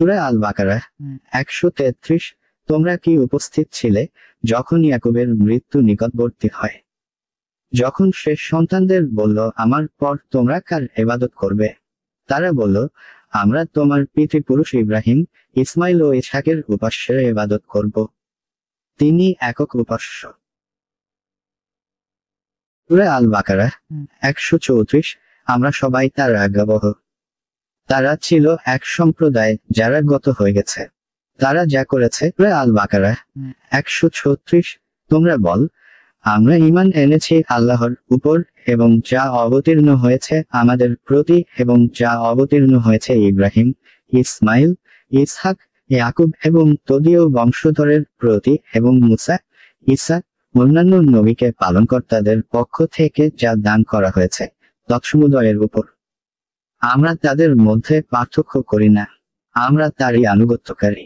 সূরা আল বাকারা 133। তোমরা কি উপস্থিত ছিলে যখন ইয়াকুবের মৃত্যু নিকটবর্তী হয়, যখন শেষ সন্তানদের বলল, আমার পর তোমরা কার ইবাদত করবে? তারা বলল, আমরা তোমার পিতৃপুরুষ ইব্রাহিম, ইসমাইল ও ইসহাকের উপাস্যের ইবাদত করব। তিনি একক উপাস্য। সূরা আল বাকারা 134। আমরা সবাই তার আজ্ঞাবহ। তারা ছিল এক সম্প্রদায় যারা গত হয়ে গেছে, তারা যা করেছে। সূরা আল বাকারা 136। তোমরা বল, আমরা ঈমান এনেছি আল্লাহর উপর এবং যা অবতীর্ণ হয়েছে আমাদের প্রতি এবং যা অবতীর্ণ হয়েছে ইব্রাহিম, ইসমাইল, ইসহাক, ইয়াকুব এবং তদীয় বংশধরের প্রতি এবং মুসা, ঈসা, অন্যান্য নবীকে পালনকর্তাদের পক্ষ থেকে যা দান করা হয়েছে তৎসমুদয়ের উপর। আমরা তাদের মধ্যে পার্থক্য করি না, আমরা তারই আনুগত্যকারী।